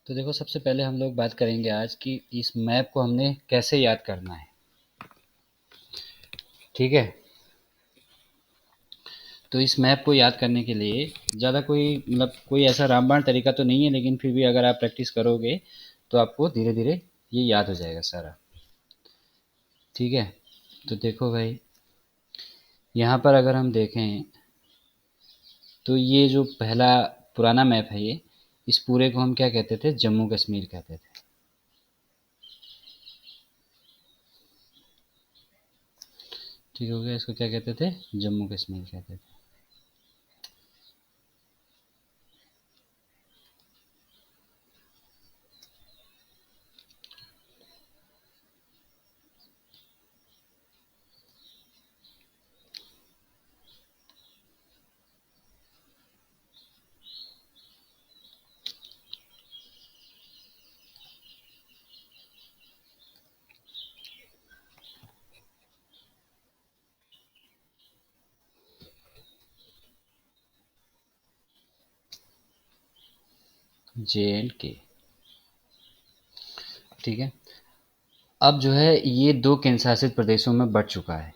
तो देखो, सबसे पहले हम लोग बात करेंगे आज कि इस मैप को हमने कैसे याद करना है। ठीक है। तो इस मैप को याद करने के लिए ज़्यादा कोई ऐसा रामबाण तरीका तो नहीं है, लेकिन फिर भी अगर आप प्रैक्टिस करोगे तो आपको धीरे धीरे ये याद हो जाएगा सारा। ठीक है। तो देखो भाई, यहाँ पर अगर हम देखें तो ये जो पहला पुराना मैप है, ये इस पूरे को हम क्या कहते थे? जम्मू कश्मीर कहते थे। ठीक हो गया। इसको क्या कहते थे? जम्मू कश्मीर कहते थे। JNK। ठीक है। अब जो है ये दो केंद्र शासित प्रदेशों में बढ़ चुका है।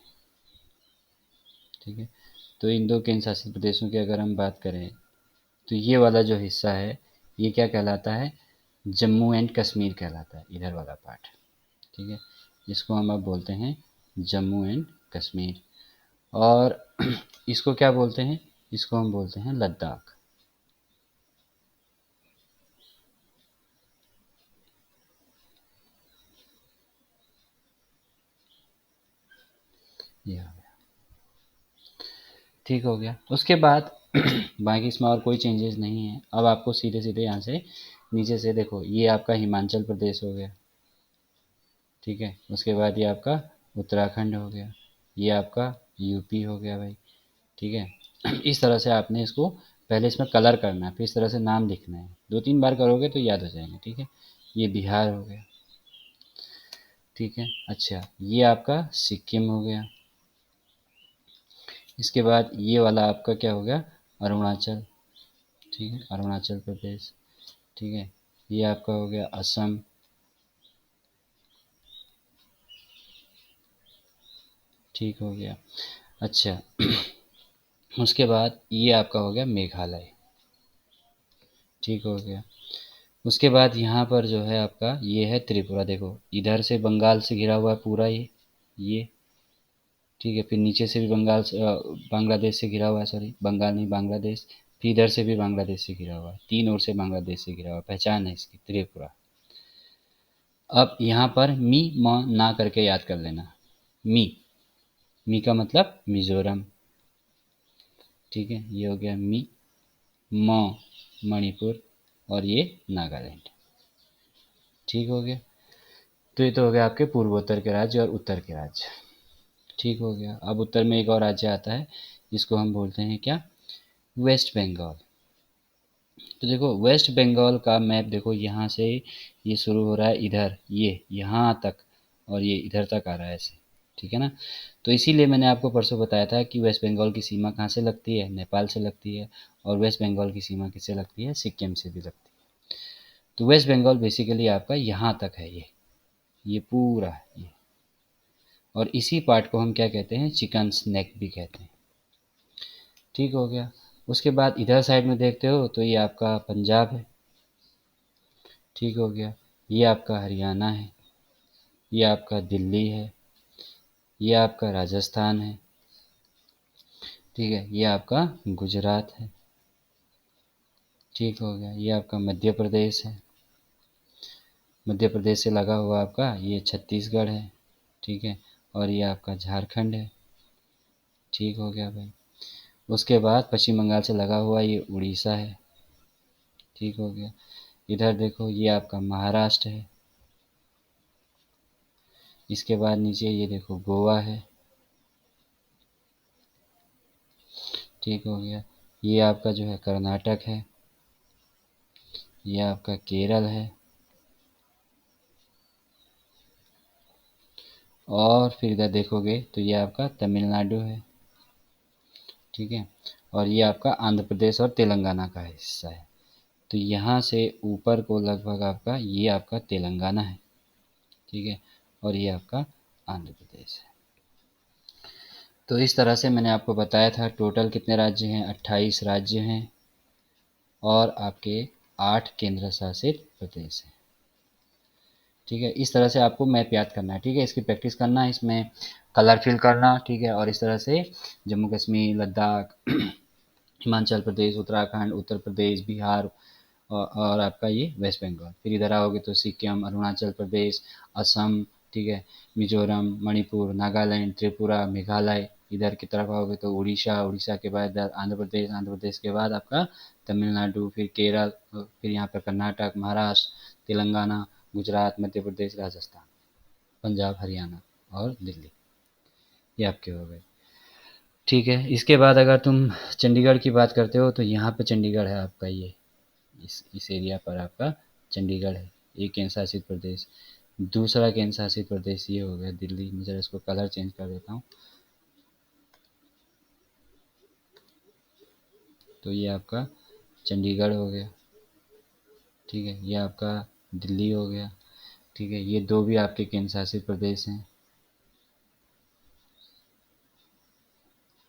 ठीक है। तो इन दो केंद्र शासित प्रदेशों की अगर हम बात करें तो ये वाला जो हिस्सा है ये क्या कहलाता है? जम्मू एंड कश्मीर कहलाता है, इधर वाला पार्ट। ठीक है। इसको हम अब बोलते हैं जम्मू एंड कश्मीर। और इसको क्या बोलते हैं? इसको हम बोलते हैं लद्दाख। ये हो गया। ठीक हो गया। उसके बाद बाकी इसमें और कोई चेंजेस नहीं है। अब आपको सीधे सीधे यहाँ से नीचे से देखो, ये आपका हिमाचल प्रदेश हो गया। ठीक है। उसके बाद ये आपका उत्तराखंड हो गया। ये आपका यूपी हो गया भाई। ठीक है। इस तरह से आपने इसको पहले इसमें कलर करना है, फिर इस तरह से नाम लिखना है। 2-3 बार करोगे तो याद हो जाएंगे। ठीक है। ये बिहार हो गया। ठीक है। अच्छा, ये आपका सिक्किम हो गया। इसके बाद ये वाला आपका क्या हो गया? अरुणाचल। ठीक है, अरुणाचल प्रदेश। ठीक है। ये आपका हो गया असम। ठीक हो गया। अच्छा, उसके बाद ये आपका हो गया मेघालय। ठीक हो गया। उसके बाद यहाँ पर जो है आपका ये है त्रिपुरा। देखो, इधर से बंगाल से घिरा हुआ है पूरा ये। ठीक है। फिर नीचे से भी बांग्लादेश से घिरा हुआ है, सॉरी बंगाल नहीं, बांग्लादेश। फिर इधर से भी बांग्लादेश से घिरा हुआ है, तीन ओर से बांग्लादेश से घिरा हुआ है। पहचान है इसकी, त्रिपुरा। अब यहाँ पर मी म ना करके याद कर लेना। मी मी का मतलब मिजोरम। ठीक है। ये हो गया मी। म मणिपुर। और ये नागालैंड। ठीक हो गया। तो ये तो हो गया आपके पूर्वोत्तर के राज्य और उत्तर के राज्य। ठीक हो गया। अब उत्तर में एक और राज्य आता है जिसको हम बोलते हैं क्या? वेस्ट बंगाल। तो देखो, वेस्ट बंगाल का मैप देखो, यहाँ से ये शुरू हो रहा है इधर, ये यहाँ तक, और ये इधर तक आ रहा है ऐसे। ठीक है ना? तो इसीलिए मैंने आपको परसों बताया था कि वेस्ट बंगाल की सीमा कहाँ से लगती है? नेपाल से लगती है। और वेस्ट बंगाल की सीमा किससे लगती है? सिक्किम से भी लगती है। तो वेस्ट बंगाल बेसिकली आपका यहाँ तक है, ये पूरा है ये। और इसी पार्ट को हम क्या कहते हैं? चिकन स्नैक भी कहते हैं। ठीक हो गया। उसके बाद इधर साइड में देखते हो तो ये आपका पंजाब है। ठीक हो गया। ये आपका हरियाणा है। ये आपका दिल्ली है। ये आपका राजस्थान है। ठीक है। ये आपका गुजरात है। ठीक हो गया। ये आपका मध्य प्रदेश है। मध्य प्रदेश से लगा हुआ आपका ये छत्तीसगढ़ है। ठीक है। और ये आपका झारखंड है। ठीक हो गया भाई। उसके बाद पश्चिम बंगाल से लगा हुआ ये उड़ीसा है। ठीक हो गया। इधर देखो, ये आपका महाराष्ट्र है। इसके बाद नीचे ये देखो गोवा है। ठीक हो गया। ये आपका जो है कर्नाटक है। ये आपका केरल है। और फिर इधर देखोगे तो ये आपका तमिलनाडु है। ठीक है। और ये आपका आंध्र प्रदेश और तेलंगाना का हिस्सा है। तो यहाँ से ऊपर को लगभग आपका ये आपका तेलंगाना है, ठीक है, और ये आपका आंध्र प्रदेश है। तो इस तरह से मैंने आपको बताया था टोटल कितने राज्य हैं, 28 राज्य हैं और आपके 8 केंद्र शासित प्रदेश हैं, ठीक है। इस तरह से आपको मैप याद करना है, ठीक है, इसकी प्रैक्टिस करना है, इसमें कलर फिल करना, ठीक है, और इस तरह से जम्मू कश्मीर, लद्दाख, हिमाचल प्रदेश, उत्तराखंड, उत्तर प्रदेश, बिहार और आपका ये वेस्ट बंगाल। फिर इधर आओगे तो सिक्किम, अरुणाचल प्रदेश, असम, ठीक है, मिजोरम, मणिपुर, नागालैंड, त्रिपुरा, मेघालय। इधर की तरफ आओगे तो उड़ीसा, उड़ीसा के बाद इधर आंध्र प्रदेश, आंध्र प्रदेश के बाद आपका तमिलनाडु, फिर केरल, फिर यहाँ पर कर्नाटक, महाराष्ट्र, तेलंगाना, गुजरात, मध्य प्रदेश, राजस्थान, पंजाब, हरियाणा और दिल्ली, ये आपके हो गए, ठीक है। इसके बाद अगर तुम चंडीगढ़ की बात करते हो तो यहाँ पे चंडीगढ़ है आपका, ये इस एरिया पर आपका चंडीगढ़ है, एक केंद्र शासित प्रदेश। दूसरा केंद्र शासित प्रदेश ये हो गया दिल्ली। मैं जरा इसको कलर चेंज कर देता हूँ, तो ये आपका चंडीगढ़ हो गया, ठीक है, ये आपका दिल्ली हो गया, ठीक है। ये दो भी आपके केंद्र शासित प्रदेश हैं,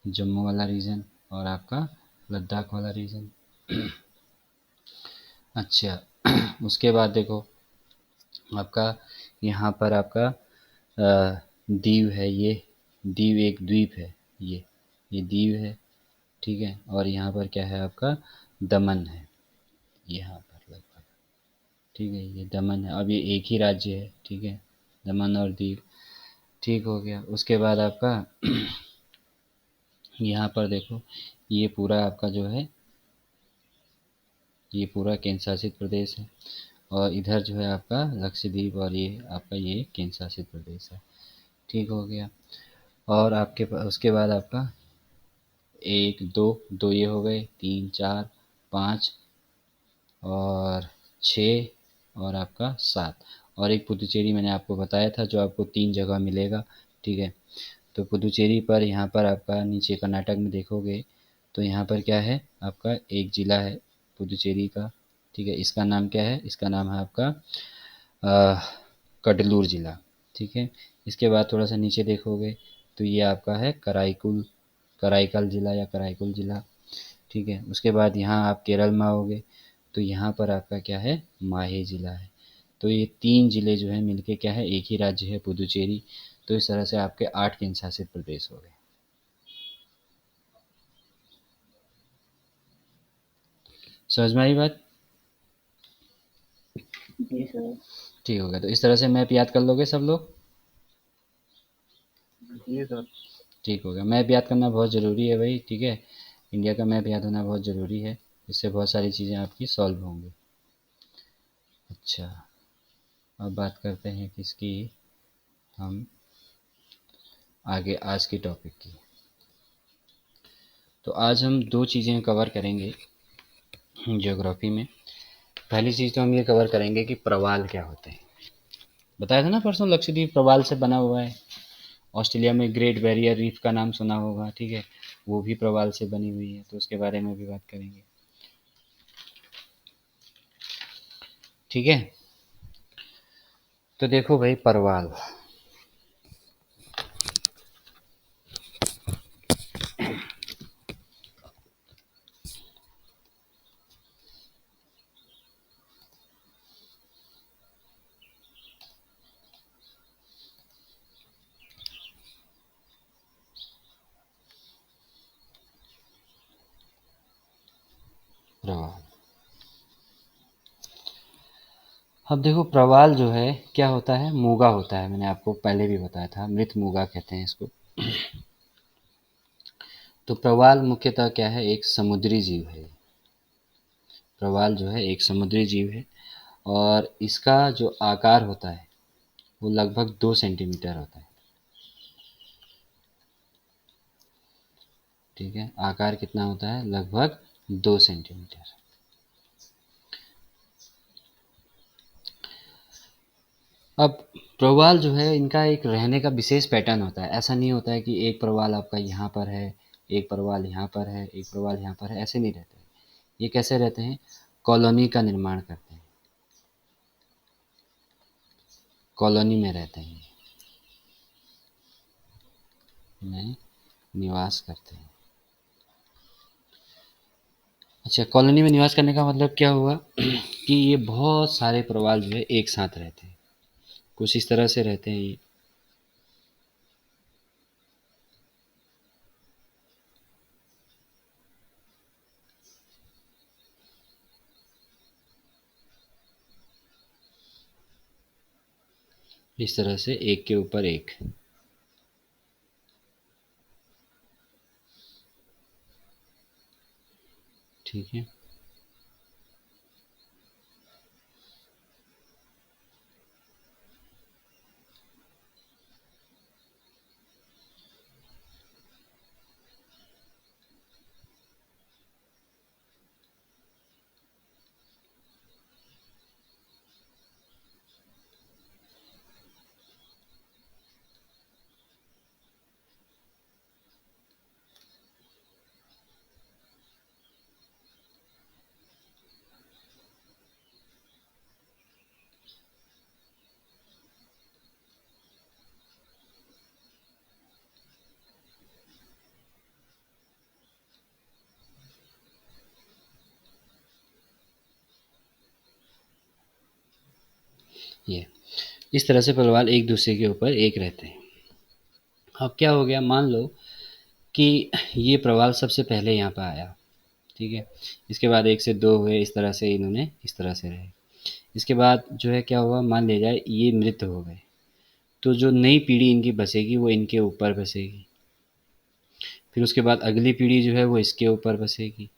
जम्मू वाला रीजन और आपका लद्दाख वाला रीजन। अच्छा, उसके बाद देखो आपका यहाँ पर आपका दीव है, ये दीव एक द्वीप है, ये दीव है, ठीक है, और यहाँ पर क्या है आपका दमन है, यहाँ पर लगभग, ठीक है, ये दमन है। अब ये एक ही राज्य है, ठीक है, दमन और दीव, ठीक हो गया। उसके बाद आपका यहाँ पर देखो ये पूरा आपका जो है ये पूरा केंद्र शासित प्रदेश है, और इधर जो है आपका लक्षद्वीप और ये आपका ये केंद्र शासित प्रदेश है, ठीक हो गया। और आपके उसके बाद आपका एक दो दो ये हो गए, 3 4 5 और 6 और आपका 7, और एक पुदुचेरी मैंने आपको बताया था जो आपको 3 जगह मिलेगा, ठीक है। तो पुदुचेरी पर यहाँ पर आपका नीचे कर्नाटक में देखोगे तो यहाँ पर क्या है आपका एक ज़िला है पुदुचेरी का, ठीक है, इसका नाम क्या है, इसका नाम है आपका कडलूर ज़िला, ठीक है। इसके बाद थोड़ा सा नीचे देखोगे तो ये आपका है कराईकल ज़िला या कराईकुल ज़िला, ठीक है। उसके बाद यहाँ आप केरल में आओगे तो यहाँ पर आपका क्या है माहे ज़िला है। तो ये 3 ज़िले जो हैं मिलके क्या है एक ही राज्य है पुदुचेरी। तो इस तरह से आपके 8 केंद्र शासित प्रदेश हो गए। समझ में आई बात? जी सर। ठीक हो गया। तो इस तरह से मैप याद कर लोगे सब लोग? जी सर। ठीक हो गया। मैप याद करना बहुत ज़रूरी है भाई, ठीक है, इंडिया का मैप याद होना बहुत ज़रूरी है, इससे बहुत सारी चीज़ें आपकी सॉल्व होंगी। अच्छा, अब बात करते हैं किसकी, हम आगे आज की टॉपिक की। तो आज हम 2 चीज़ें कवर करेंगे ज्योग्राफी में। पहली चीज़ तो हम ये कवर करेंगे कि प्रवाल क्या होते हैं। बताया था ना परसों लक्षद्वीप प्रवाल से बना हुआ है। ऑस्ट्रेलिया में ग्रेट बैरियर रीफ का नाम सुना होगा, ठीक है, वो भी प्रवाल से बनी हुई है, तो उसके बारे में भी बात करेंगे, ठीक है। तो देखो भाई प्रवाल, प्रवाल, अब देखो प्रवाल जो है क्या होता है, मूंगा होता है, मैंने आपको पहले भी बताया था, मृत मूंगा कहते हैं इसको। तो प्रवाल मुख्यतः क्या है, एक समुद्री जीव है। प्रवाल जो है एक समुद्री जीव है और इसका जो आकार होता है वो लगभग 2 सेंटीमीटर होता है, ठीक है, आकार कितना होता है, लगभग 2 सेंटीमीटर। अब प्रवाल जो है इनका एक रहने का विशेष पैटर्न होता है, ऐसा नहीं होता है कि एक प्रवाल आपका यहाँ पर है, एक प्रवाल यहाँ पर है, एक प्रवाल यहाँ पर है, ऐसे नहीं रहते हैं। ये कैसे रहते हैं, कॉलोनी का निर्माण करते हैं, कॉलोनी में रहते हैं, में निवास करते हैं। अच्छा, कॉलोनी में निवास करने का मतलब क्या हुआ कि ये बहुत सारे प्रवाल जो है एक साथ रहते हैं, कुछ इस तरह से रहते हैं ये। इस तरह से एक के ऊपर एक। ठीक है। ये इस तरह से प्रवाल एक दूसरे के ऊपर एक रहते हैं। अब क्या हो गया, मान लो कि ये प्रवाल सबसे पहले यहाँ पर आया, ठीक है। इसके बाद एक से दो हुए, इस तरह से इन्होंने इस तरह से रहे। इसके बाद जो है क्या हुआ, मान लिया जाए ये मृत हो गए, तो जो नई पीढ़ी इनकी बसेगी वो इनके ऊपर बसेगी। फिर उसके बाद अगली पीढ़ी जो है वो इसके ऊपर बसेगी,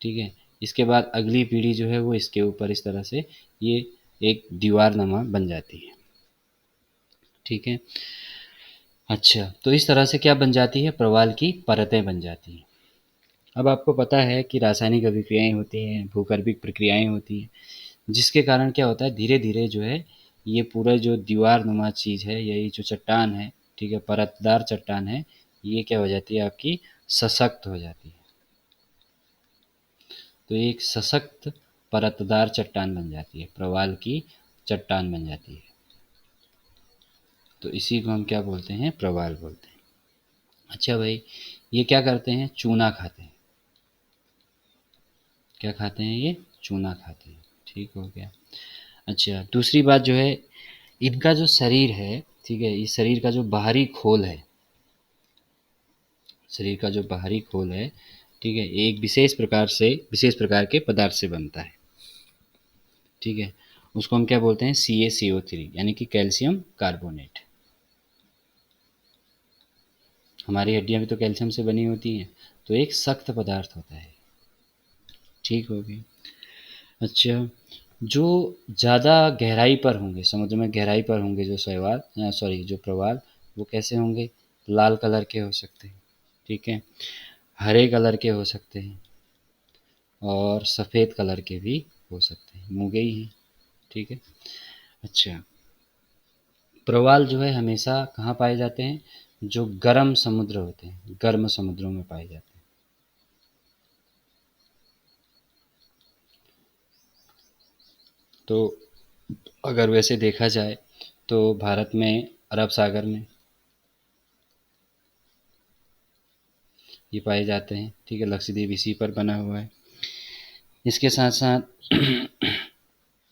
ठीक है। इसके बाद अगली पीढ़ी जो है वो इसके ऊपर, इस तरह से ये एक दीवार नमा बन जाती है, ठीक है। अच्छा, तो इस तरह से क्या बन जाती है, प्रवाल की परतें बन जाती हैं। अब आपको पता है कि रासायनिक अभिक्रियाएं होती हैं, भूगर्भिक प्रक्रियाएं होती हैं, जिसके कारण क्या होता है, धीरे धीरे जो है ये पूरा जो दीवार नुमा चीज़ है, यही जो चट्टान है, ठीक है, परतदार चट्टान है, ये क्या हो जाती है आपकी, सशक्त हो जाती है। तो ये एक सशक्त परतदार चट्टान बन जाती है, प्रवाल की चट्टान बन जाती है। तो इसी को हम क्या बोलते हैं, प्रवाल बोलते हैं। अच्छा भाई, ये क्या करते हैं, चूना खाते हैं। क्या खाते हैं ये, चूना खाते हैं, ठीक हो गया। अच्छा, दूसरी बात जो है, इनका जो शरीर है, ठीक है, इस शरीर का जो बाहरी खोल है, शरीर का जो बाहरी खोल है, ठीक है, एक विशेष प्रकार के पदार्थ से बनता है, ठीक है। उसको हम क्या बोलते हैं, CaCO3, यानी कि कैल्शियम कार्बोनेट। हमारी हड्डियां भी तो कैल्शियम से बनी होती हैं, तो एक सख्त पदार्थ होता है, ठीक हो गया। अच्छा, जो ज़्यादा गहराई पर होंगे, समुद्र में गहराई पर होंगे जो शैवाल, सॉरी जो प्रवाल, वो कैसे होंगे, लाल कलर के हो सकते हैं, ठीक है, हरे कलर के हो सकते हैं, और सफ़ेद कलर के भी हो सकते हैं, मूंगे ही हैं, ठीक है। अच्छा, प्रवाल जो है हमेशा कहाँ पाए जाते हैं, जो गर्म समुद्र होते हैं, गर्म समुद्रों में पाए जाते हैं। तो अगर वैसे देखा जाए तो भारत में अरब सागर में ये पाए जाते हैं, ठीक है, लक्षद्वीप इसी पर बना हुआ है। इसके साथ साथ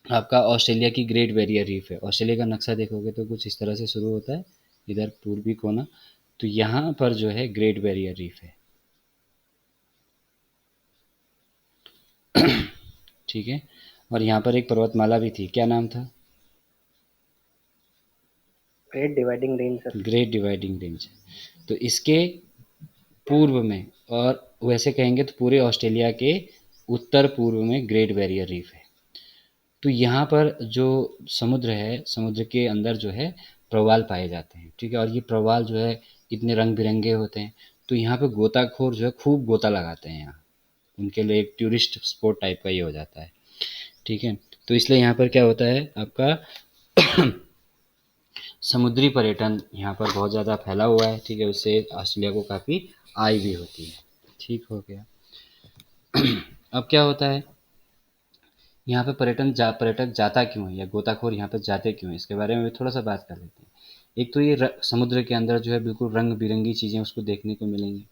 आपका ऑस्ट्रेलिया की ग्रेट बैरियर रीफ है। ऑस्ट्रेलिया का नक्शा देखोगे तो कुछ इस तरह से शुरू होता है, इधर पूर्वी कोना, तो यहाँ पर जो है ग्रेट बैरियर रीफ है, ठीक है। और यहाँ पर एक पर्वतमाला भी थी, क्या नाम था, great dividing range sir. Great dividing range. तो इसके पूर्व में, और वैसे कहेंगे तो पूरे ऑस्ट्रेलिया के उत्तर पूर्व में ग्रेट बैरियर रीफ है। तो यहाँ पर जो समुद्र है, समुद्र के अंदर जो है प्रवाल पाए जाते हैं, ठीक है। और ये प्रवाल जो है इतने रंग बिरंगे होते हैं, तो यहाँ पे गोताखोर जो है खूब गोता लगाते हैं यहाँ, उनके लिए एक टूरिस्ट स्पॉट टाइप का ये हो जाता है, ठीक है। तो इसलिए यहाँ पर क्या होता है आपका समुद्री पर्यटन यहाँ पर बहुत ज़्यादा फैला हुआ है, ठीक है, उससे ऑस्ट्रेलिया को काफ़ी आय भी होती है, ठीक हो गया। अब क्या होता है यहाँ पे पर्यटक जाता क्यों है या गोताखोर यहाँ पे जाते क्यों हैं, इसके बारे में भी थोड़ा सा बात कर लेते हैं। एक तो ये समुद्र के अंदर जो है बिल्कुल रंग बिरंगी चीज़ें उसको देखने को मिलेंगी।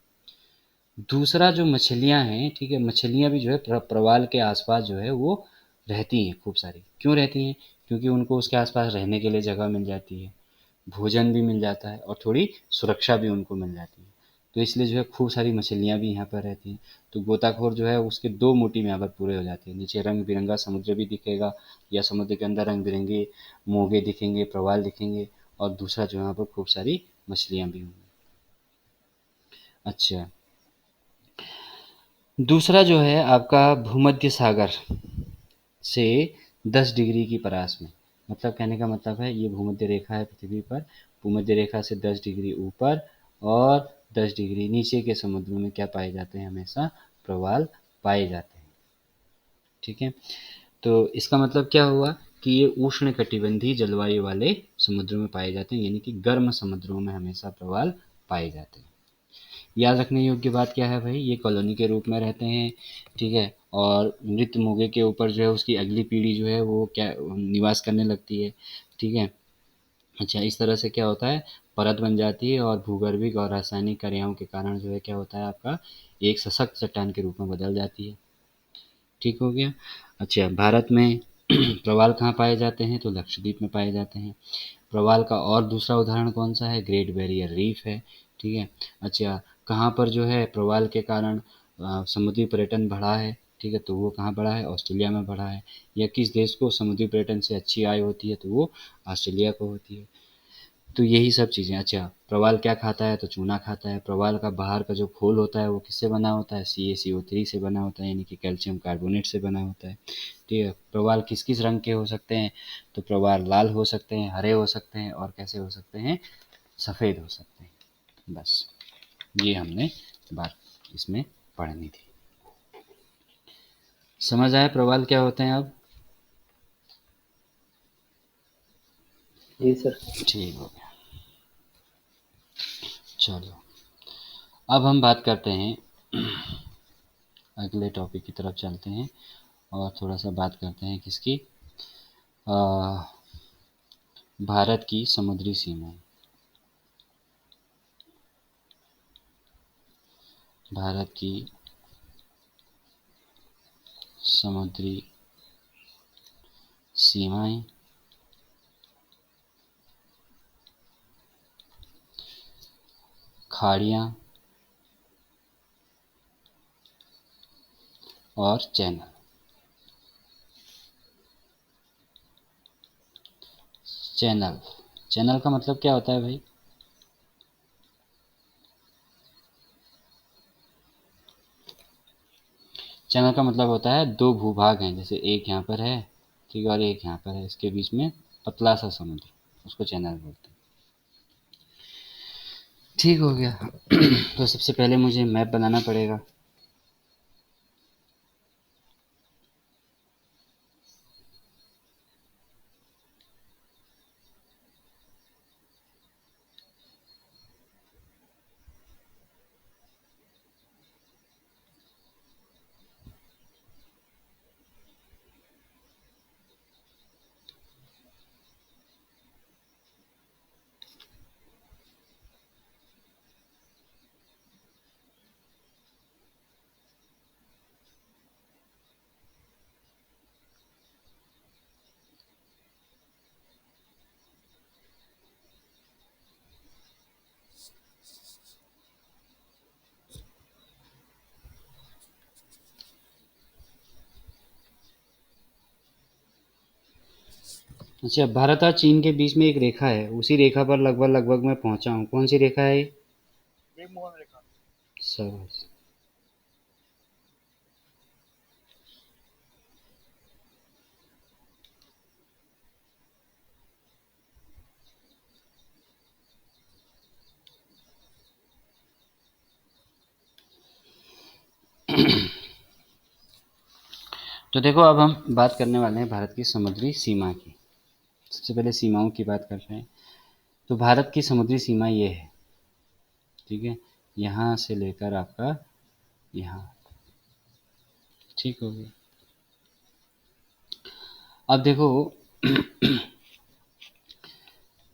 दूसरा जो मछलियाँ हैं, ठीक है, मछलियाँ भी जो है प्रवाल के आसपास जो है वो रहती हैं खूब सारी। क्यों रहती हैं? क्योंकि उनको उसके आसपास रहने के लिए जगह मिल जाती है, भोजन भी मिल जाता है और थोड़ी सुरक्षा भी उनको मिल जाती है। तो इसलिए जो है खूब सारी मछलियाँ भी यहाँ पर रहती हैं। तो गोताखोर जो है उसके दो मोटिव यहाँ पर पूरे हो जाते हैं, नीचे रंग बिरंगा समुद्र भी दिखेगा या समुद्र के अंदर रंग बिरंगे मोगे दिखेंगे, प्रवाल दिखेंगे, और दूसरा जो है यहाँ पर खूब सारी मछलियाँ भी होंगी। अच्छा, दूसरा जो है आपका भूमध्य सागर से 10 डिग्री की परास में, मतलब कहने का मतलब है ये भूमध्य रेखा है पृथ्वी पर, भूमध्य रेखा से 10 डिग्री ऊपर और 10 डिग्री नीचे के समुद्रों में क्या पाए जाते हैं, हमेशा प्रवाल पाए जाते हैं। ठीक है, तो इसका मतलब क्या हुआ कि ये उष्णकटिबंधीय जलवायु वाले समुद्रों में पाए जाते हैं, यानी कि गर्म समुद्रों में हमेशा प्रवाल पाए जाते हैं। याद रखने योग्य बात क्या है भाई, ये कॉलोनी के रूप में रहते हैं, ठीक है, और मृत मोगे के ऊपर जो है उसकी अगली पीढ़ी जो है वो क्या निवास करने लगती है। ठीक है, अच्छा, इस तरह से क्या होता है, परत बन जाती है और भूगर्भिक और रासायनिक क्रियाओं के कारण जो है क्या होता है आपका एक सशक्त चट्टान के रूप में बदल जाती है। ठीक हो गया। अच्छा, भारत में प्रवाल कहाँ पाए जाते हैं, तो लक्षद्वीप में पाए जाते हैं। प्रवाल का और दूसरा उदाहरण कौन सा है, ग्रेट बैरियर रीफ है। ठीक है, अच्छा, कहाँ पर जो है प्रवाल के कारण समुद्री पर्यटन बढ़ा है, ठीक है, तो वो कहाँ बढ़ा है, ऑस्ट्रेलिया में बढ़ा है। या किस देश को समुद्री पर्यटन से अच्छी आय होती है, तो वो ऑस्ट्रेलिया को होती है। तो यही सब चीज़ें। अच्छा, प्रवाल क्या खाता है, तो चूना खाता है। प्रवाल का बाहर का जो खोल होता है वो किससे बना होता है, CaCO3 से बना होता है, यानी कि कैल्शियम कार्बोनेट से बना होता है। ठीक है, प्रवाल किस किस रंग के हो सकते हैं, तो प्रवाल लाल हो सकते हैं, हरे हो सकते हैं, और कैसे हो सकते हैं, सफ़ेद हो सकते हैं। बस ये हमने बात इसमें पढ़नी थी। समझ आया प्रवाल क्या होते हैं अब? जी सर। ठीक हो गया। चलो, अब हम बात करते हैं अगले टॉपिक की तरफ चलते हैं और थोड़ा सा बात करते हैं किसकी, आ, भारत की समुद्री सीमाएं। भारत की समुद्री सीमाएं, खाड़ियाँ और चैनल। चैनल, चैनल का मतलब क्या होता है भाई? चैनल का मतलब होता है दो भूभाग हैं, जैसे एक यहाँ पर है, ठीक है, और एक यहाँ पर है, इसके बीच में पतला सा समुद्र, उसको चैनल बोलते हैं। ठीक हो गया। तो सबसे पहले मुझे मैप बनाना पड़ेगा। अच्छा, भारत और चीन के बीच में एक रेखा है, उसी रेखा पर लगभग लगभग मैं पहुंचा हूँ। कौन सी रेखा है ये? शाबाश। तो देखो, अब हम बात करने वाले हैं भारत की समुद्री सीमा की। सबसे पहले सीमाओं की बात कर रहे हैं। तो भारत की समुद्री सीमा ये है, ठीक है, यहाँ से लेकर आपका यहाँ। ठीक हो गया। अब देखो,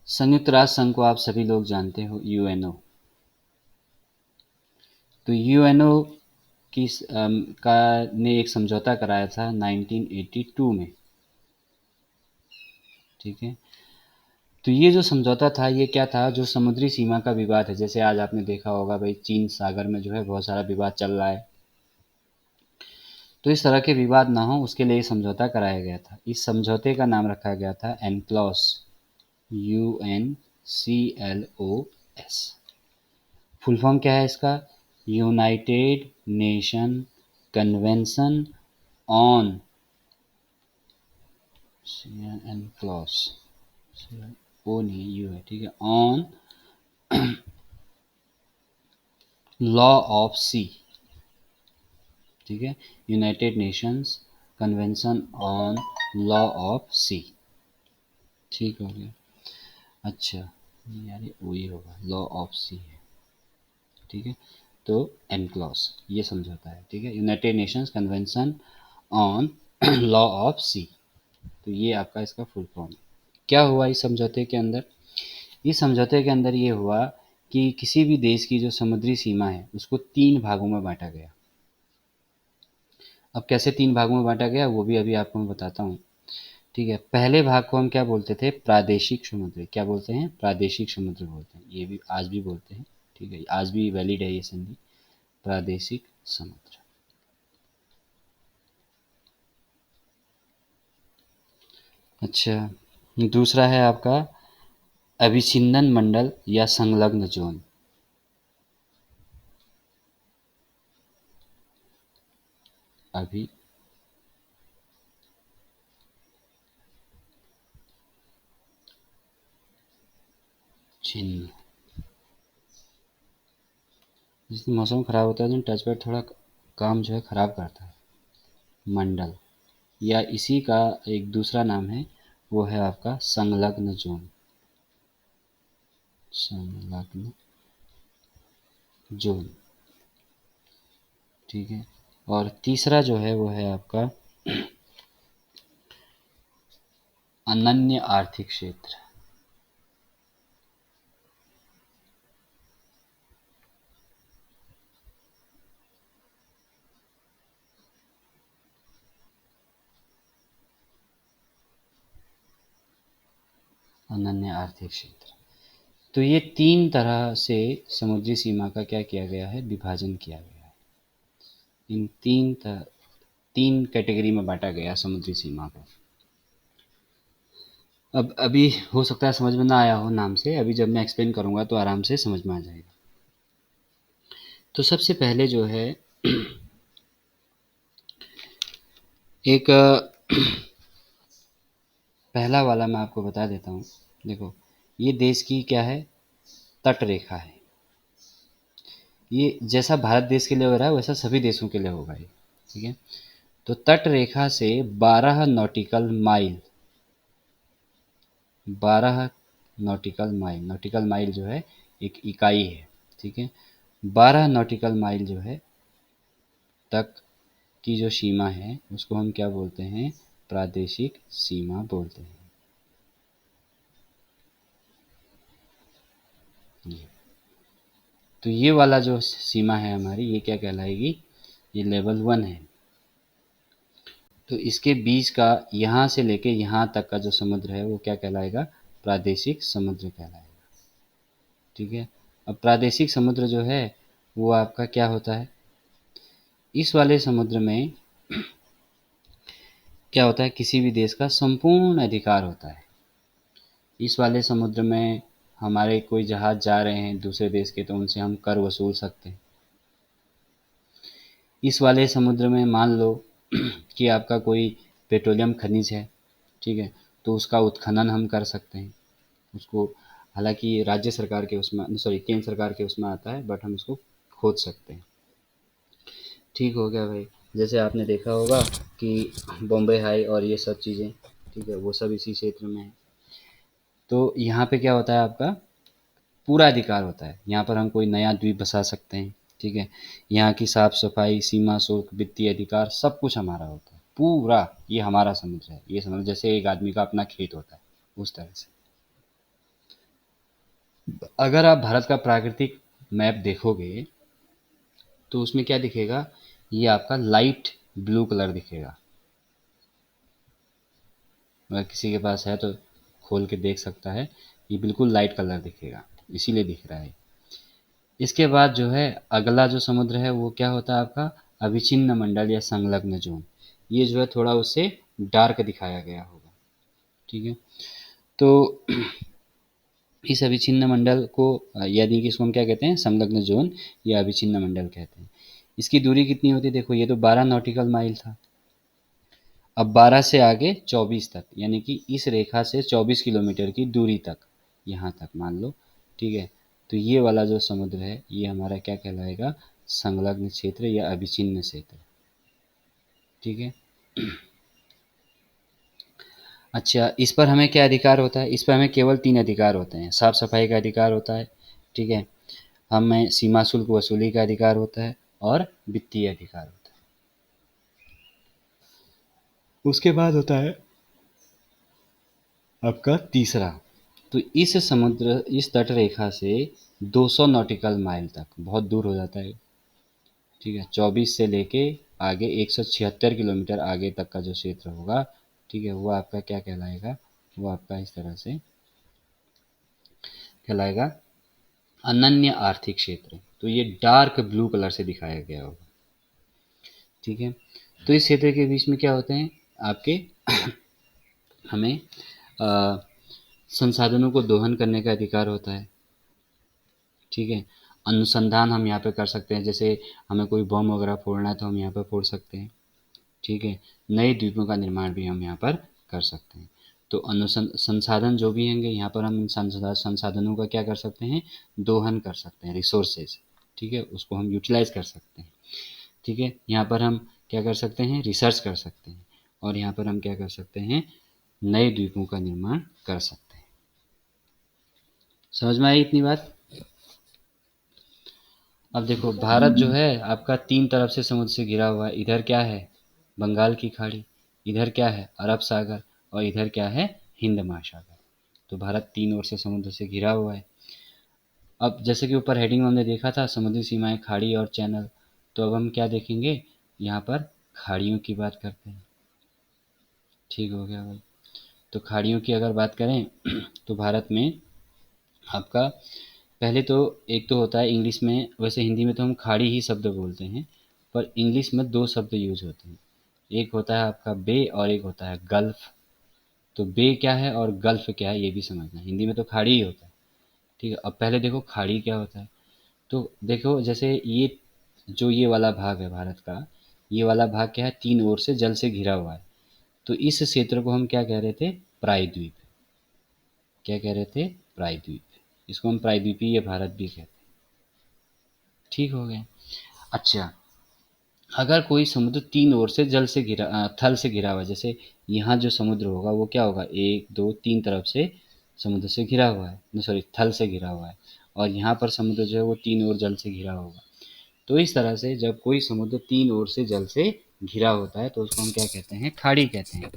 संयुक्त राष्ट्र संघ को आप सभी लोग जानते हो, यूएनओ। तो यूएनओ की का ने एक समझौता कराया था 1982 में, ठीक है। तो ये जो समझौता था, ये क्या था, जो समुद्री सीमा का विवाद है, जैसे आज आपने देखा होगा भाई, चीन सागर में जो है बहुत सारा विवाद चल रहा है, तो इस तरह के विवाद ना हो उसके लिए समझौता कराया गया था। इस समझौते का नाम रखा गया था एनक्लॉस, UNCLOS। फुल फॉर्म क्या है इसका? यूनाइटेड नेशन कन्वेंशन ऑन एनक्लॉस, ओ नहीं यू है, ठीक है, ऑन लॉ ऑफ सी, ठीक है, United Nations convention on law of sea, ठीक हो गया। अच्छा, यार ये वही होगा, लॉ ऑफ सी है, ठीक है। तो एनक्लॉस ये समझौता है, ठीक है, United Nations convention on law of sea. तो ये आपका इसका फुल फॉर्म। क्या हुआ इस समझौते के अंदर? इस समझौते के अंदर ये हुआ कि किसी भी देश की जो समुद्री सीमा है उसको 3 भागों में बाँटा गया। अब कैसे 3 भागों में बाँटा गया वो भी अभी आपको मैं बताता हूँ, ठीक है। पहले भाग को हम क्या बोलते थे? प्रादेशिक समुद्र। क्या बोलते हैं? प्रादेशिक समुद्र बोलते हैं। ये भी आज भी बोलते हैं, ठीक है, आज भी वैलिड है ये संधि, प्रादेशिक समुद्र। अच्छा, दूसरा है आपका अभिछिन्दन मंडल या संलग्न ज़ोन। अभिछिन्न, जिस दिन मौसम ख़राब होता है तो टच पैड थोड़ा काम जो है ख़राब करता है। मंडल, या इसी का एक दूसरा नाम है, वो है आपका संलग्न ज़ोन। संलग्न ज़ोन, ठीक है। और तीसरा जो है वो है आपका अनन्य आर्थिक क्षेत्र। अनन्य आर्थिक क्षेत्र। तो ये 3 तरह से समुद्री सीमा का क्या किया गया है? विभाजन किया गया है। इन 3 कैटेगरी में बांटा गया समुद्री सीमा को। अब अभी हो सकता है समझ में ना आया हो नाम से, अभी जब मैं एक्सप्लेन करूँगा तो आराम से समझ में आ जाएगा। तो सबसे पहले जो है एक पहला वाला मैं आपको बता देता हूँ। देखो, ये देश की क्या है? तट रेखा है। ये जैसा भारत देश के लिए हो रहा है वैसा सभी देशों के लिए होगा ये, ठीक है। तो तट रेखा से 12 नॉटिकल माइल, 12 नॉटिकल माइल जो है एक इकाई है, ठीक है। 12 नॉटिकल माइल जो है तक की जो सीमा है उसको हम क्या बोलते हैं? प्रादेशिक सीमा बोलते हैं। ये तो ये वाला जो सीमा है हमारी, ये क्या कहलाएगी? ये लेवल 1 है। तो इसके बीच का यहाँ से लेके यहाँ तक का जो समुद्र है वो क्या कहलाएगा? प्रादेशिक समुद्र कहलाएगा, ठीक है। अब प्रादेशिक समुद्र जो है वो आपका क्या होता है? इस वाले समुद्र में क्या होता है? किसी भी देश का संपूर्ण अधिकार होता है। इस वाले समुद्र में हमारे कोई जहाज जा रहे हैं दूसरे देश के, तो उनसे हम कर वसूल सकते हैं। इस वाले समुद्र में मान लो कि आपका कोई पेट्रोलियम खनिज है, ठीक है, तो उसका उत्खनन हम कर सकते हैं उसको। हालांकि राज्य सरकार के उसमें, सॉरी, केंद्र सरकार के उसमें आता है, बट हम उसको खोद सकते हैं, ठीक हो गया भाई। जैसे आपने देखा होगा कि बॉम्बे हाई और ये सब चीज़ें, ठीक है, वो सब इसी क्षेत्र में है। तो यहाँ पे क्या होता है? आपका पूरा अधिकार होता है। यहाँ पर हम कोई नया द्वीप बसा सकते हैं, ठीक है। यहाँ की साफ सफाई, सीमा शुल्क, वित्तीय अधिकार सब कुछ हमारा होता है, पूरा ये हमारा समुद्र है, ये समझ जैसे एक आदमी का अपना खेत होता है उस तरह से। अगर आप भारत का प्राकृतिक मैप देखोगे तो उसमें क्या दिखेगा, ये आपका लाइट ब्लू कलर दिखेगा। अगर किसी के पास है तो खोल के देख सकता है, ये बिल्कुल लाइट कलर दिखेगा, इसीलिए दिख रहा है। इसके बाद जो है अगला जो समुद्र है वो क्या होता है आपका, अविच्छिन्न मंडल या संलग्न जोन। ये जो है थोड़ा उससे डार्क दिखाया गया होगा, ठीक है। तो इस अविच्छिन्न मंडल को यानी कि इसको हम क्या कहते हैं, संलग्न जोन या अविच्छिन्न मंडल कहते हैं। इसकी दूरी कितनी होती है, देखो ये तो 12 नॉटिकल माइल था। अब 12 से आगे 24 तक, यानी कि इस रेखा से 24 किलोमीटर की दूरी तक, यहाँ तक मान लो, ठीक है। तो ये वाला जो समुद्र है ये हमारा क्या कहलाएगा, संलग्न क्षेत्र या अविच्छिन्न क्षेत्र, ठीक है। अच्छा, इस पर हमें क्या अधिकार होता है, इस पर हमें केवल 3 अधिकार होते हैं। साफ सफाई का अधिकार होता है, ठीक है, हमें सीमा शुल्क वसूली का अधिकार होता है और वित्तीय अधिकार होता है। उसके बाद होता है आपका तीसरा, तो इस समुद्र इस तट रेखा से 200 नॉटिकल माइल तक बहुत दूर हो जाता है, ठीक है। 24 से लेके आगे 176 किलोमीटर आगे तक का जो क्षेत्र होगा, ठीक है, वो आपका क्या कहलाएगा, वो आपका इस तरह से कहलाएगा अनन्य आर्थिक क्षेत्र। तो ये डार्क ब्लू कलर से दिखाया गया होगा, ठीक है। तो इस क्षेत्र के बीच में क्या होते हैं आपके हमें संसाधनों को दोहन करने का अधिकार होता है, ठीक है। अनुसंधान हम यहाँ पे कर सकते हैं, जैसे हमें कोई बम वगैरह फोड़ना है तो हम यहाँ पर फोड़ सकते हैं, ठीक है। नए द्वीपों का निर्माण भी हम यहाँ पर कर सकते हैं। तो संसाधन जो भी होंगे यहाँ पर हम संसाधनों का क्या कर सकते हैं, दोहन कर सकते हैं, रिसोर्सेज, ठीक है, उसको हम यूटिलाइज कर सकते हैं, ठीक है। यहाँ पर हम क्या कर सकते हैं, रिसर्च कर सकते हैं, और यहाँ पर हम क्या कर सकते हैं, नए द्वीपों का निर्माण कर सकते हैं। समझ में आई इतनी बात। अब देखो भारत जो है आपका 3 तरफ से समुद्र से घिरा हुआ है। इधर क्या है, बंगाल की खाड़ी, इधर क्या है, अरब सागर, और इधर क्या है, हिंद महासागर। तो भारत 3 ओर से समुद्र से घिरा हुआ है। अब जैसे कि ऊपर हेडिंग में हमने देखा था समुद्री सीमाएं, खाड़ी और चैनल, तो अब हम क्या देखेंगे, यहाँ पर खाड़ियों की बात करते हैं, ठीक हो गया भाई। तो खाड़ियों की अगर बात करें तो भारत में आपका पहले तो एक तो होता है इंग्लिश में, वैसे हिंदी में तो हम खाड़ी ही शब्द बोलते हैं, पर इंग्लिश में 2 शब्द यूज होते हैं। एक होता है आपका बे और एक होता है गल्फ। तो बे क्या है और गल्फ क्या है ये भी समझना, हिंदी में तो खाड़ी ही होता है, ठीक है। अब पहले देखो खाड़ी क्या होता है। तो देखो जैसे ये जो ये वाला भाग है भारत का, ये वाला भाग क्या है, 3 ओर से जल से घिरा हुआ है। तो इस क्षेत्र को हम क्या कह रहे थे, प्रायद्वीप। क्या कह रहे थे, प्रायद्वीप। इसको हम प्रायद्वीपीय भारत भी कहते हैं, ठीक हो गया। अच्छा, अगर कोई समुद्र 3 ओर से जल से घिरा थल से घिरा हुआ है, जैसे यहाँ जो समुद्र होगा वो क्या होगा, 1 2 3 तरफ से समुद्र से घिरा हुआ है, सॉरी थल से घिरा हुआ है, और यहाँ पर समुद्र जो है वो 3 ओर जल से घिरा होगा। तो इस तरह से जब कोई समुद्र 3 ओर से जल से घिरा होता है तो उसको हम क्या कहते हैं, खाड़ी कहते हैं।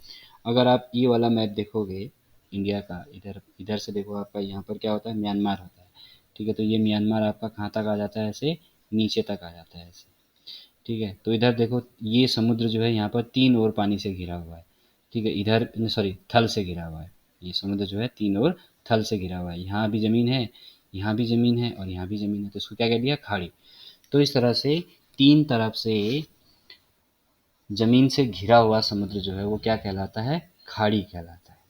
अगर आप ये वाला मैप देखोगे इंडिया का, इधर इधर से देखो, आपका यहाँ पर क्या होता है, म्यांमार होता है, ठीक है। तो ये म्यांमार आपका कहाँ तक आ जाता है, ऐसे नीचे तक आ जाता है ऐसे, ठीक है। तो इधर देखो ये समुद्र जो है यहाँ पर 3 ओर पानी से घिरा हुआ है, ठीक है, इधर सॉरी थल से घिरा हुआ है। ये समुद्र जो है 3 ओर थल से घिरा हुआ है, यहाँ भी ज़मीन है, यहाँ भी ज़मीन है, और यहाँ भी ज़मीन है, तो इसको क्या कह दिया, खाड़ी। तो इस तरह से 3 तरफ से ज़मीन से घिरा हुआ समुद्र जो है वो क्या कहलाता है, खाड़ी कहलाता है।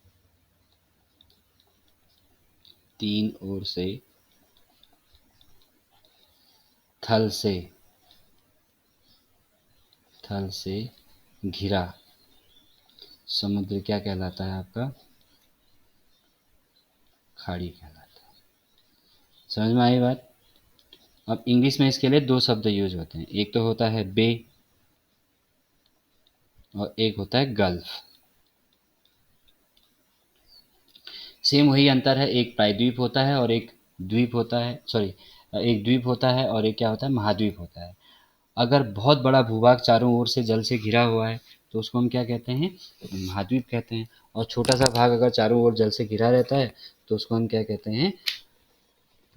3 ओर से थल से थल से घिरा समुद्र क्या कहलाता है आपका, खाड़ी कहलाता है। समझ में आई बात। अब इंग्लिश में इसके लिए 2 शब्द यूज होते हैं, एक तो होता है बे और एक होता है गल्फ। सेम वही अंतर है, एक प्रायद्वीप होता है और एक द्वीप होता है, सॉरी, एक द्वीप होता है और एक क्या होता है, महाद्वीप होता है। अगर बहुत बड़ा भूभाग चारों ओर से जल से घिरा हुआ है तो उसको हम क्या कहते हैं, महाद्वीप कहते हैं। और छोटा सा भाग अगर चारों ओर जल से घिरा रहता है तो उसको हम क्या कहते हैं,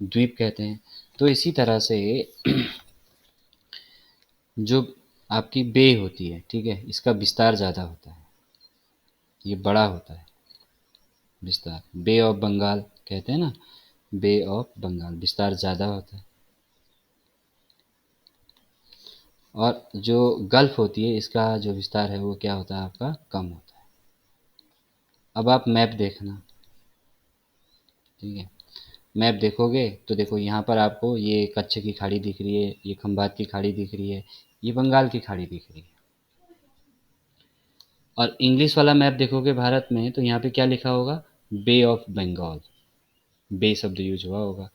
द्वीप कहते हैं। तो इसी तरह से जो आपकी बे होती है, ठीक है, इसका विस्तार ज़्यादा होता है, ये बड़ा होता है विस्तार। बे ऑफ बंगाल कहते हैं ना, बे ऑफ बंगाल, विस्तार ज़्यादा होता है। और जो गल्फ होती है इसका जो विस्तार है वो क्या होता है आपका, कम होता है। अब आप मैप देखना, ठीक है, मैप देखोगे तो देखो यहाँ पर आपको ये कच्छ की खाड़ी दिख रही है, ये खंबात की खाड़ी दिख रही है, ये बंगाल की खाड़ी दिख रही है। और इंग्लिश वाला मैप देखोगे भारत में तो यहाँ पे क्या लिखा होगा, बे ऑफ बंगाल, बे शब्द यूज हुआ होगा।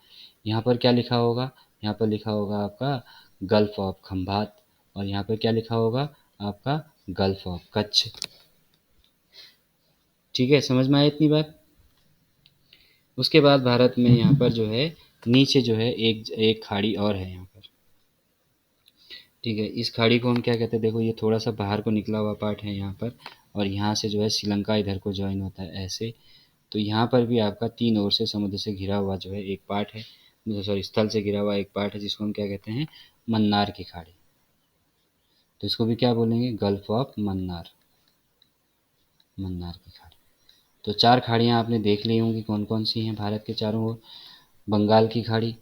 यहाँ पर क्या लिखा होगा, यहाँ पर लिखा होगा आपका गल्फ ऑफ खंभात, और यहाँ पर क्या लिखा होगा आपका गल्फ ऑफ कच्छ। ठीक है, समझ में आया इतनी बात। उसके बाद भारत में यहाँ पर जो है नीचे जो है एक एक खाड़ी और है यहाँ पर, ठीक है। इस खाड़ी को हम क्या कहते हैं, देखो ये थोड़ा सा बाहर को निकला हुआ पार्ट है यहाँ पर, और यहाँ से जो है श्रीलंका इधर को ज्वाइन होता है ऐसे। तो यहाँ पर भी आपका तीन ओर से समुद्र से घिरा हुआ जो है एक पार्ट है, सॉरी स्थल से घिरा हुआ एक पार्ट है, जिसको हम क्या कहते हैं, मन्नार की खाड़ी। तो इसको भी क्या बोलेंगे, गल्फ ऑफ मन्नार, मन्नार की खाड़ी। तो चार खाड़ियाँ आपने देख ली होंगी कौन कौन सी हैं भारत के चारों ओर, बंगाल की खाड़ी,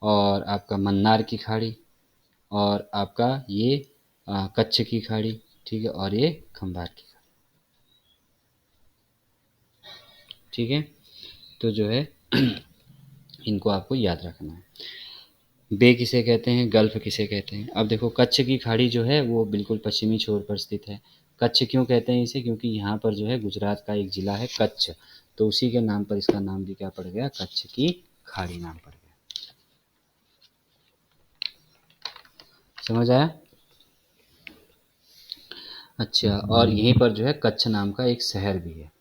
और आपका मन्नार की खाड़ी, और आपका ये कच्छ की खाड़ी, ठीक है, और ये खंबात की खाड़ी, ठीक है। तो जो है इनको आपको याद रखना है। बे किसे कहते हैं, गल्फ किसे कहते हैं। अब देखो कच्छ की खाड़ी जो है वो बिल्कुल पश्चिमी छोर पर स्थित है। कच्छ क्यों कहते हैं इसे, क्योंकि यहाँ पर जो है गुजरात का एक ज़िला है कच्छ, तो उसी के नाम पर इसका नाम भी क्या पड़ गया, कच्छ की खाड़ी नाम पड़ गया। समझ आया। अच्छा, और यहीं पर जो है कच्छ नाम का एक शहर भी है,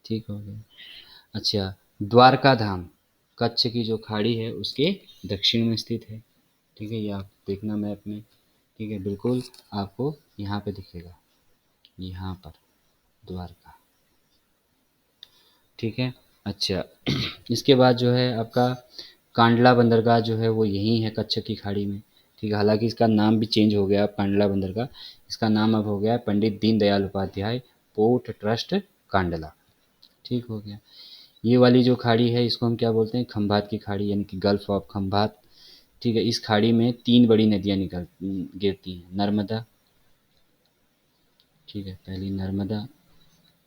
ठीक हो गया। अच्छा, द्वारका धाम कच्छ की जो खाड़ी है उसके दक्षिण में स्थित है, ठीक है, ये आप देखना मैप में, ठीक है, बिल्कुल आपको यहाँ पे दिखेगा, यहाँ पर द्वारका, ठीक है। अच्छा इसके बाद जो है आपका कांडला बंदरगाह जो है वो यहीं है कच्छ की खाड़ी में, ठीक है। हालांकि इसका नाम भी चेंज हो गया अब, कांडला बंदरगाह, इसका नाम अब हो गया है पंडित दीनदयाल उपाध्याय पोर्ट ट्रस्ट कांडला, ठीक हो गया। ये वाली जो खाड़ी है इसको हम क्या बोलते हैं, खंभात की खाड़ी, यानी कि गल्फ ऑफ खंभात, ठीक है। इस खाड़ी में तीन बड़ी नदियाँ गिरती हैं, नर्मदा, ठीक है, पहली नर्मदा,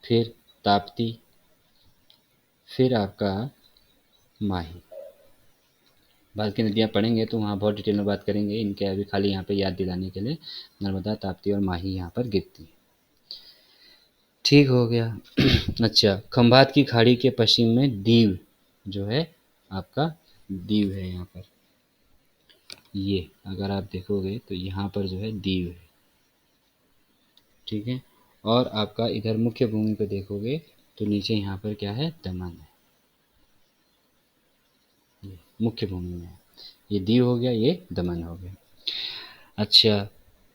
फिर ताप्ती, फिर आपका माही। बाकी नदियाँ पढ़ेंगे तो वहाँ बहुत डिटेल में बात करेंगे, इनके अभी खाली यहाँ पे याद दिलाने के लिए नर्मदा, ताप्ती और माही यहाँ पर गिरती है, ठीक हो गया। अच्छा, खंभात की खाड़ी के पश्चिम में दीव जो है आपका, दीव है यहाँ पर, ये अगर आप देखोगे तो यहाँ पर जो है दीव है, ठीक है। और आपका इधर मुख्य भूमि पे देखोगे तो नीचे यहाँ पर क्या है, दमन है, ये मुख्य भूमि में है। ये दीव हो गया, ये दमन हो गया। अच्छा,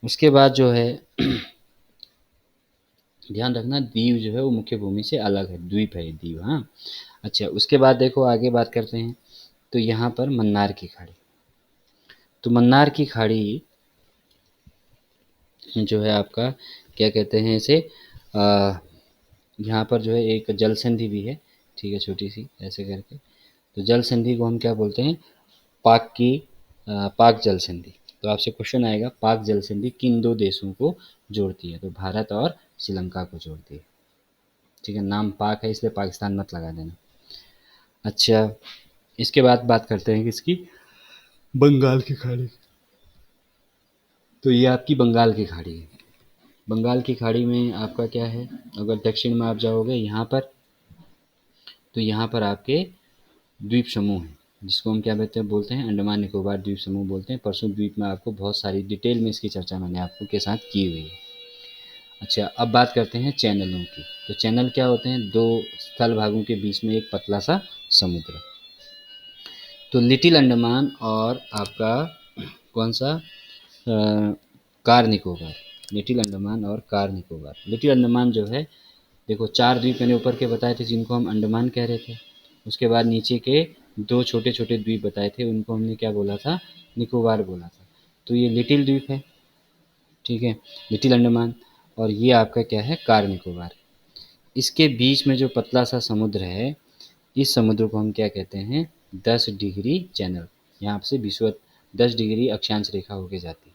उसके बाद जो है ध्यान रखना दीव जो है वो मुख्य भूमि से अलग है, द्वीप है ये दीव, हाँ। अच्छा, उसके बाद देखो आगे बात करते हैं, तो यहाँ पर मन्नार की खाड़ी, तो मन्नार की खाड़ी जो है आपका क्या कहते हैं इसे, यहाँ पर जो है एक जल संधि भी है, ठीक है, छोटी सी ऐसे करके। तो जल संधि को हम क्या बोलते हैं, पाक की पाक जल संधि। तो आपसे क्वेश्चन आएगा पाक जल संधि किन दो देशों को जोड़ती है, तो भारत और श्रीलंका को जोड़ती है, ठीक है। नाम पाक है इसलिए पाकिस्तान मत लगा देना। अच्छा, इसके बाद बात करते हैं किसकी, बंगाल की खाड़ी। तो ये आपकी बंगाल की खाड़ी है। बंगाल की खाड़ी में आपका क्या है, अगर दक्षिण में आप जाओगे यहाँ पर, तो यहाँ पर आपके द्वीप समूह हैं, जिसको हम क्या बोलते हैं, अंडमान निकोबार द्वीप समूह बोलते हैं। परसों द्वीप में आपको बहुत सारी डिटेल में इसकी चर्चा मैंने आपको के साथ की हुई है। अच्छा, अब बात करते हैं चैनलों की। तो चैनल क्या होते हैं, दो स्थल भागों के बीच में एक पतला सा समुद्र। तो लिटिल अंडमान और आपका कौन सा कार निकोबार, लिटिल अंडमान और कार निकोबार। लिटिल अंडमान जो है, देखो 4 द्वीप मैंने ऊपर के बताए थे जिनको हम अंडमान कह रहे थे। उसके बाद नीचे के 2 छोटे-छोटे द्वीप बताए थे, उनको हमने क्या बोला था? निकोबार बोला था। तो ये लिटिल द्वीप है, ठीक है, लिटिल अंडमान। और ये आपका क्या है? कार निकोबार। इसके बीच में जो पतला-सा समुद्र है, इस समुद्र को हम क्या कहते हैं? 10 डिग्री चैनल। यहाँ से विषुवत 10 डिग्री अक्षांश रेखा होके जाती है।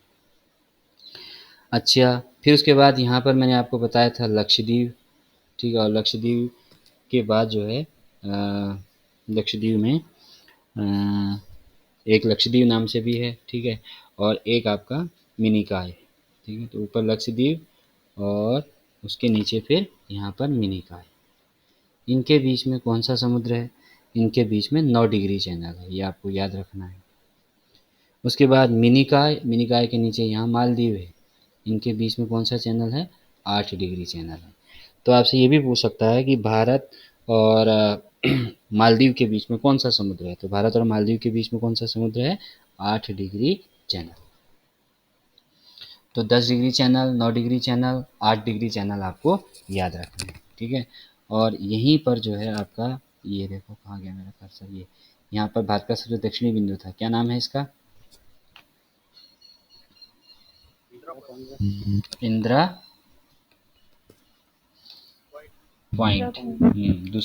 अच्छा, फिर उसके बाद यहाँ पर मैंने आपको बताया था लक्षद्वीप, ठीक है, और लक्षद्वीप के बाद जो है लक्षद्वीप में एक लक्षद्वीप नाम से भी है, ठीक है, और एक आपका मिनिकॉय, ठीक है। तो ऊपर लक्षद्वीप और उसके नीचे फिर यहाँ पर मिनिकॉय। इनके बीच में कौन सा समुद्र है? इनके बीच में 9 डिग्री चैनल है, ये आपको याद रखना है। उसके बाद मिनिकॉय, मिनिकॉय के नीचे यहाँ मालदीव है, इनके बीच में कौन सा चैनल है? 8 डिग्री चैनल है। तो आपसे ये भी पूछ सकता है कि भारत और मालदीव के बीच में कौन सा समुद्र है? तो भारत और मालदीव के बीच में कौन सा समुद्र है? 8 डिग्री चैनल। तो 10 degree channel, 9 degree channel, 8 degree channel आपको याद रखना है, ठीक है। और यहीं पर जो है आपका, ये देखो कहाँ गया मेरा कर्सर, ये यहाँ पर भारत का सबसे दक्षिणी बिंदु था, क्या नाम है इसका? इंदिरा पॉइंट। दूसरा